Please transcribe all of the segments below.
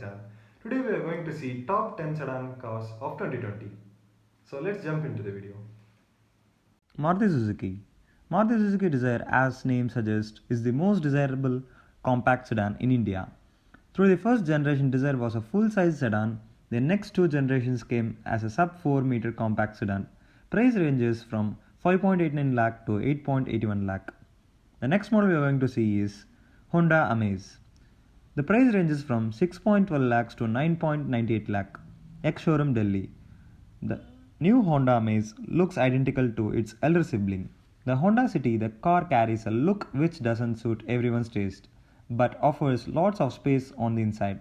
channel. Today we are going to see top 10 sedan cars of 2020. So let's jump into the video. Maruti Suzuki. Maruti Suzuki Dzire, as name suggests, is the most desirable compact sedan in India. Through the first generation, Dzire was a full-size sedan. The next two generations came as a sub-4 meter compact sedan. Price ranges from 5.89 lakh to 8.81 lakh. The next model we are going to see is Honda Amaze. The price ranges from 6.12 lakhs to 9.98 lakh. Ex-showroom Delhi. The new Honda Amaze looks identical to its elder sibling. The Honda City, the car carries a look which doesn't suit everyone's taste, but offers lots of space on the inside.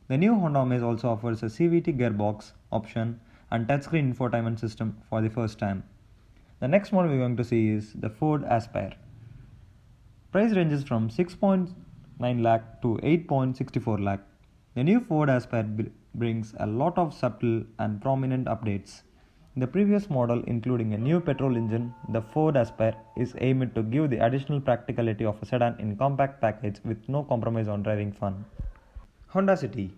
The new Honda Amaze also offers a CVT gearbox option and touchscreen infotainment system for the first time. The next model we're going to see is the Ford Aspire. Price ranges from 6.9 lakh to 8.64 lakh. The new Ford Aspire brings a lot of subtle and prominent updates. The previous model, including a new petrol engine, the Ford Aspire is aimed to give the additional practicality of a sedan in compact package with no compromise on driving fun. Honda City.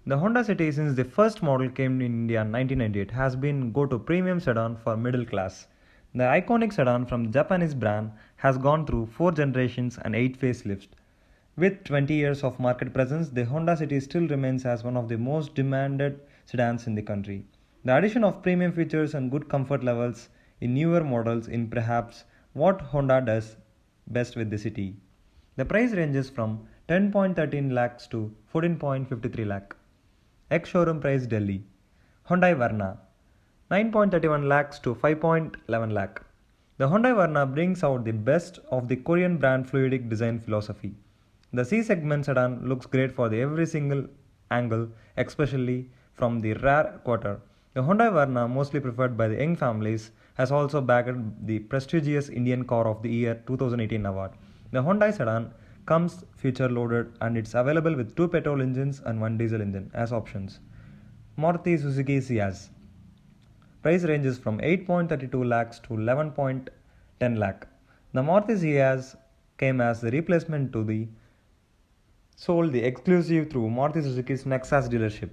The Honda City, since the first model came in India in 1998, has been go-to premium sedan for middle class. The iconic sedan from the Japanese brand has gone through 4 generations and 8 facelifts. With 20 years of market presence, the Honda City still remains as one of the most demanded sedans in the country. The addition of premium features and good comfort levels in newer models is perhaps what Honda does best with the City. The price ranges from 10.13 lakhs to 14.53 lakh. Ex-showroom price Delhi. Hyundai Verna. 9.31 lakhs to 5.11 lakh. The Hyundai Verna brings out the best of the Korean brand fluidic design philosophy. The C-segment sedan looks great for every single angle, especially from the rear quarter. The Hyundai Verna, mostly preferred by the young families, has also bagged the prestigious Indian Car of the Year 2018 award. The Hyundai sedan comes feature-loaded and it's available with 2 petrol engines and 1 diesel engine as options. Maruti Suzuki Ciaz. Price ranges from 8.32 lakhs to 11.10 lakh. The Maruti Ciaz came as the replacement to the sold the exclusive through Maruti Suzuki's Nexas dealership.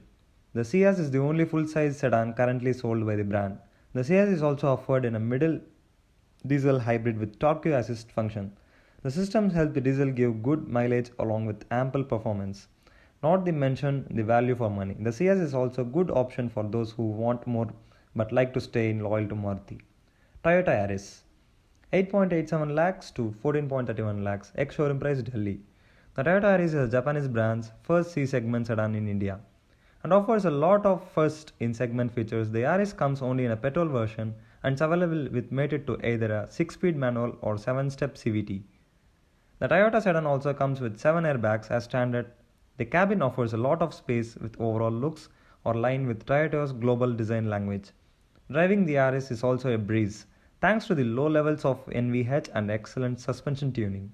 The Ciaz is the only full-size sedan currently sold by the brand. The Ciaz is also offered in a middle diesel hybrid with torque assist function. The systems help the diesel give good mileage along with ample performance. Not to mention the value for money. The Ciaz is also a good option for those who want more but like to stay loyal to Maruti. Toyota Yaris. 8.87 lakhs to 14.31 lakhs. Ex-showroom price Delhi. The Toyota Yaris is a Japanese brand's first C-segment sedan in India and offers a lot of first-in-segment features. The Yaris comes only in a petrol version and is available with mated to either a 6-speed manual or 7-step CVT. The Toyota sedan also comes with 7 airbags as standard. The cabin offers a lot of space with overall looks or line with Toyota's global design language. Driving the Yaris is also a breeze, thanks to the low levels of NVH and excellent suspension tuning.